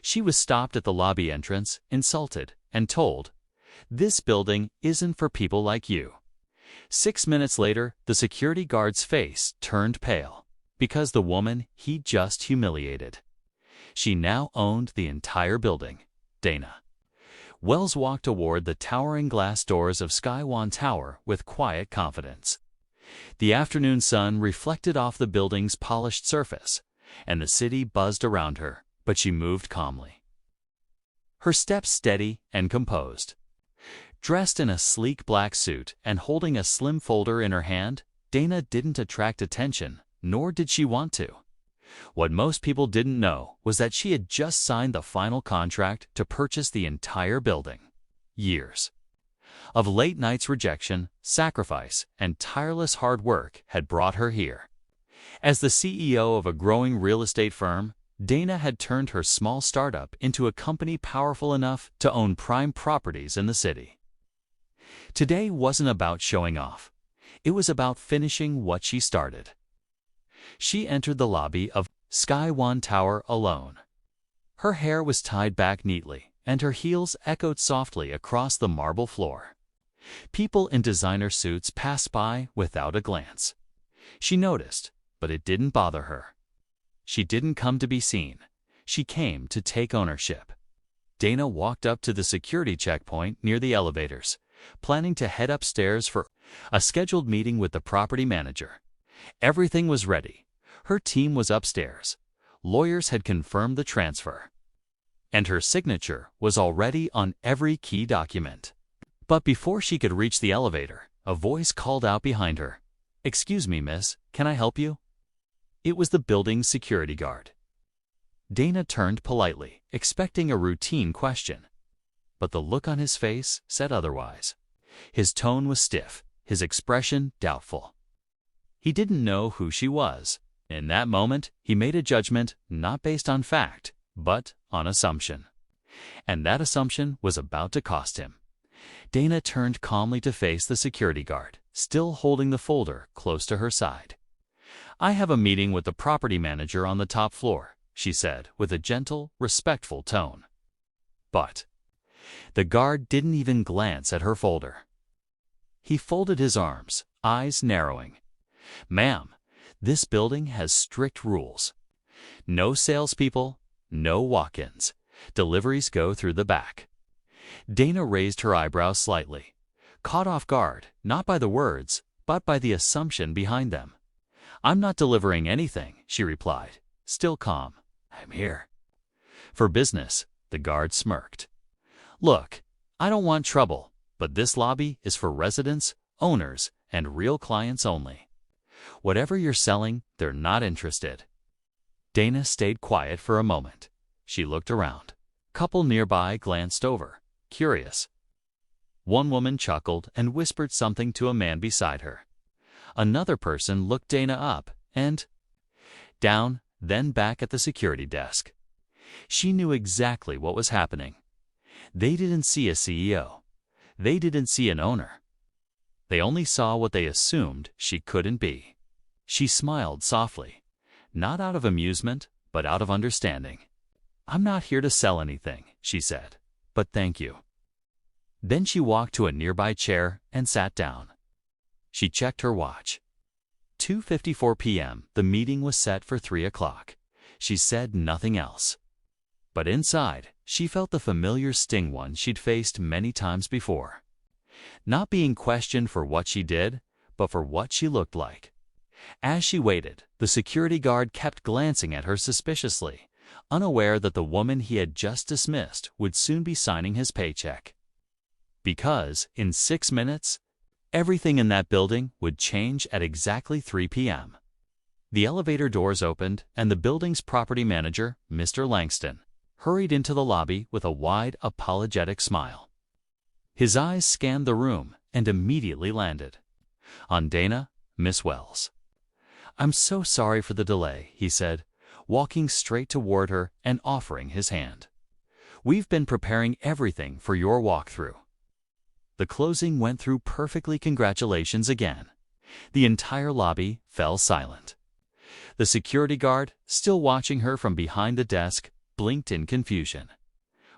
She was stopped at the lobby entrance, insulted, and told, "This building isn't for people like you." 6 minutes later, the security guard's face turned pale, because the woman he just humiliated. She now owned the entire building, Dana. Wells walked toward the towering glass doors of SkyOne Tower with quiet confidence. The afternoon sun reflected off the building's polished surface, and the city buzzed around her, but she moved calmly. Her steps steady and composed. Dressed in a sleek black suit and holding a slim folder in her hand, Dana didn't attract attention, nor did she want to. What most people didn't know was that she had just signed the final contract to purchase the entire building. Years of late nights rejection, sacrifice, and tireless hard work had brought her here. As the CEO of a growing real estate firm, Dana had turned her small startup into a company powerful enough to own prime properties in the city. Today wasn't about showing off. It was about finishing what she started. She entered the lobby of SkyOne Tower alone. Her hair was tied back neatly, and her heels echoed softly across the marble floor. People in designer suits passed by without a glance. She noticed, but it didn't bother her. She didn't come to be seen. She came to take ownership. Dana walked up to the security checkpoint near the elevators, planning to head upstairs for a scheduled meeting with the property manager. Everything was ready. Her team was upstairs. Lawyers had confirmed the transfer, and her signature was already on every key document. But before she could reach the elevator, a voice called out behind her, "Excuse me, miss, can I help you?" It was the building's security guard. Dana turned politely, expecting a routine question. But the look on his face said otherwise. His tone was stiff, his expression doubtful. He didn't know who she was. In that moment, he made a judgment not based on fact, but on assumption. And that assumption was about to cost him. Dana turned calmly to face the security guard, still holding the folder close to her side. "I have a meeting with the property manager on the top floor," she said with a gentle, respectful tone. But the guard didn't even glance at her folder. He folded his arms, eyes narrowing. "Ma'am, this building has strict rules. No salespeople, no walk-ins. Deliveries go through the back." Dana raised her eyebrows slightly, caught off guard, not by the words, but by the assumption behind them. "I'm not delivering anything," she replied, still calm. "I'm here for business," the guard smirked. "Look, I don't want trouble, but this lobby is for residents, owners, and real clients only. Whatever you're selling, they're not interested." Dana stayed quiet for a moment. She looked around. A couple nearby glanced over, curious. One woman chuckled and whispered something to a man beside her. Another person looked Dana up and down, then back at the security desk. She knew exactly what was happening. They didn't see a CEO. They didn't see an owner. They only saw what they assumed she couldn't be. She smiled softly, not out of amusement, but out of understanding. "I'm not here to sell anything," she said, "but thank you." Then she walked to a nearby chair and sat down. She checked her watch. 2:54 p.m. The meeting was set for 3 o'clock. She said nothing else. But inside, she felt the familiar sting one she'd faced many times before. Not being questioned for what she did, but for what she looked like. As she waited, the security guard kept glancing at her suspiciously, unaware that the woman he had just dismissed would soon be signing his paycheck. Because, in 6 minutes, everything in that building would change at exactly 3 p.m. The elevator doors opened, and the building's property manager, Mr. Langston, hurried into the lobby with a wide, apologetic smile. His eyes scanned the room and immediately landed on Dana, Miss Wells. "I'm so sorry for the delay," he said, walking straight toward her and offering his hand. "We've been preparing everything for your walkthrough." The closing went through perfectly. Congratulations again. The entire lobby fell silent. The security guard, still watching her from behind the desk, blinked in confusion.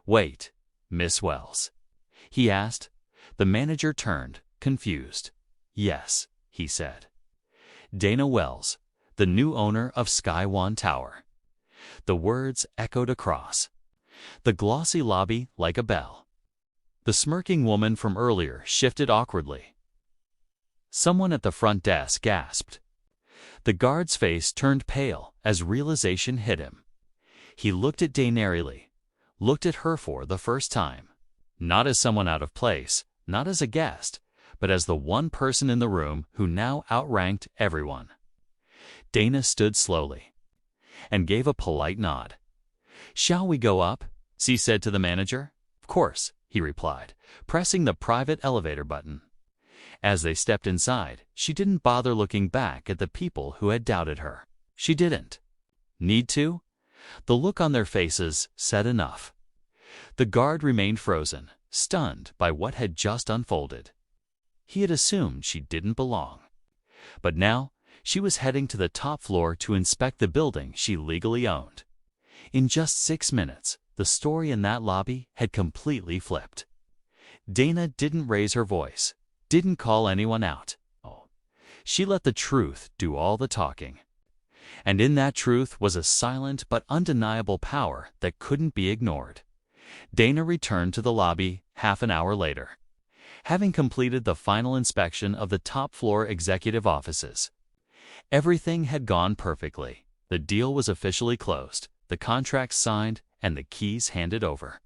"Wait, Miss Wells?" he asked. The manager turned, confused. "Yes," he said. "Dana Wells, the new owner of SkyOne Tower." The words echoed across the glossy lobby like a bell. The smirking woman from earlier shifted awkwardly. Someone at the front desk gasped. The guard's face turned pale as realization hit him. He looked at Dana narrowly, looked at her for the first time. Not as someone out of place, not as a guest, but as the one person in the room who now outranked everyone. Dana stood slowly and gave a polite nod. "Shall we go up?" she said to the manager. "Of course," he replied, pressing the private elevator button. As they stepped inside, she didn't bother looking back at the people who had doubted her. She didn't need to. The look on their faces said enough. The guard remained frozen, stunned by what had just unfolded. He had assumed she didn't belong. But now, she was heading to the top floor to inspect the building she legally owned. In just 6 minutes, the story in that lobby had completely flipped. Dana didn't raise her voice, didn't call anyone out. Oh, she let the truth do all the talking. And in that truth was a silent but undeniable power that couldn't be ignored. Dana returned to the lobby half an hour later, having completed the final inspection of the top-floor executive offices. Everything had gone perfectly. The deal was officially closed, the contracts signed, and the keys handed over.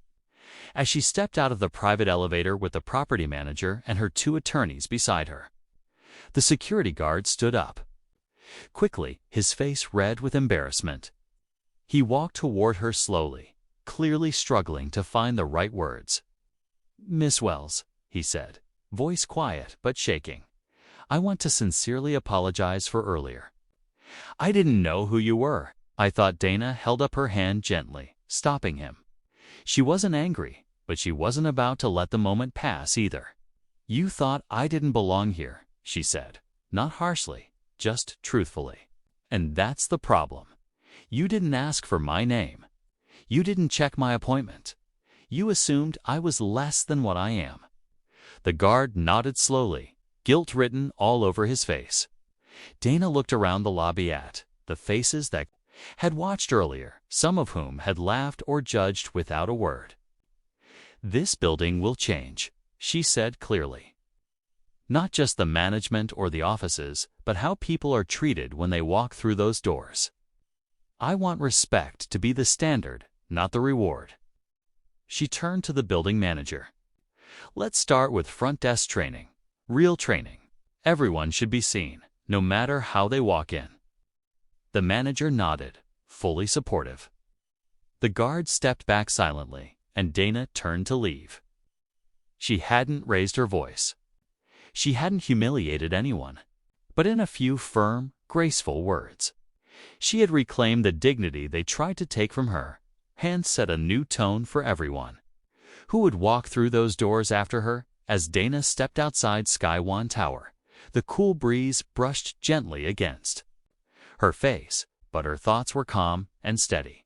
As she stepped out of the private elevator with the property manager and her 2 attorneys beside her, the security guard stood up. Quickly, his face red with embarrassment. He walked toward her slowly, clearly struggling to find the right words. "Miss Wells," he said, voice quiet but shaking, "I want to sincerely apologize for earlier. I didn't know who you were." I thought. Dana held up her hand gently, stopping him. She wasn't angry, but she wasn't about to let the moment pass either. "You thought I didn't belong here," she said, not harshly, just truthfully. "And that's the problem. You didn't ask for my name. You didn't check my appointment. You assumed I was less than what I am." The guard nodded slowly, guilt written all over his face. Dana looked around the lobby at the faces that had watched earlier, some of whom had laughed or judged without a word. "This building will change," she said clearly. "Not just the management or the offices, but how people are treated when they walk through those doors. I want respect to be the standard, not the reward." She turned to the building manager. "Let's start with front desk training. Real training. Everyone should be seen, no matter how they walk in." The manager nodded, fully supportive. The guard stepped back silently, and Dana turned to leave. She hadn't raised her voice. She hadn't humiliated anyone, but in a few firm, graceful words, she had reclaimed the dignity they tried to take from her, and set a new tone for everyone who would walk through those doors after her. As Dana stepped outside SkyOne Tower, the cool breeze brushed gently against her face, but her thoughts were calm and steady.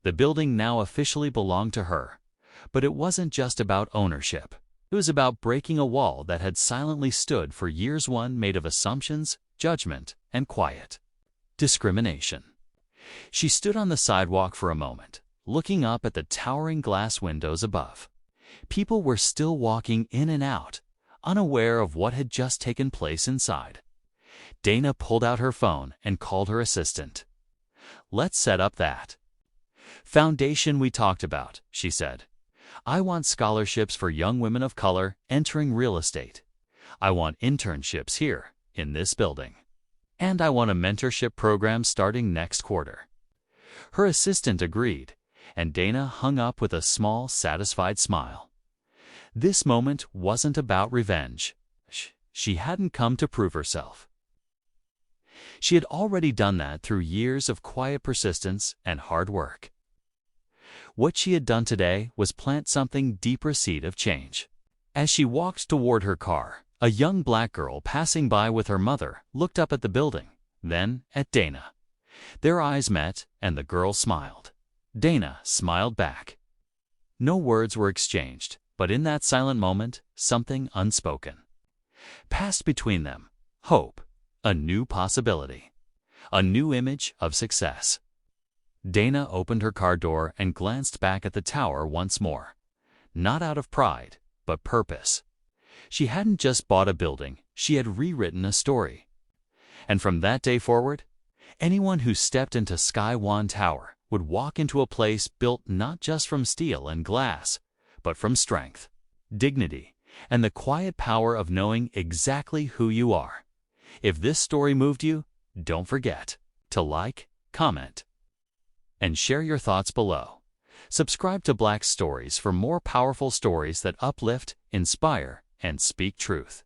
The building now officially belonged to her, but it wasn't just about ownership. It was about breaking a wall that had silently stood for years, one made of assumptions, judgment, and quiet discrimination. She stood on the sidewalk for a moment, looking up at the towering glass windows above. People were still walking in and out, unaware of what had just taken place inside. Dana pulled out her phone and called her assistant. "Let's set up that foundation we talked about," she said. "I want scholarships for young women of color entering real estate. I want internships here, in this building. And I want a mentorship program starting next quarter." Her assistant agreed, and Dana hung up with a small, satisfied smile. This moment wasn't about revenge. She hadn't come to prove herself. She had already done that through years of quiet persistence and hard work. What she had done today was plant something deeper seed of change. As she walked toward her car, a young black girl passing by with her mother looked up at the building, then at Dana. Their eyes met, and the girl smiled. Dana smiled back. No words were exchanged, but in that silent moment, something unspoken passed between them. Hope, a new possibility, a new image of success. Dana opened her car door and glanced back at the tower once more. Not out of pride, but purpose. She hadn't just bought a building, she had rewritten a story. And from that day forward, anyone who stepped into SkyOne Tower would walk into a place built not just from steel and glass, but from strength, dignity, and the quiet power of knowing exactly who you are. If this story moved you, don't forget to like, comment, and share your thoughts below. Subscribe to Black Stories for more powerful stories that uplift, inspire, and speak truth.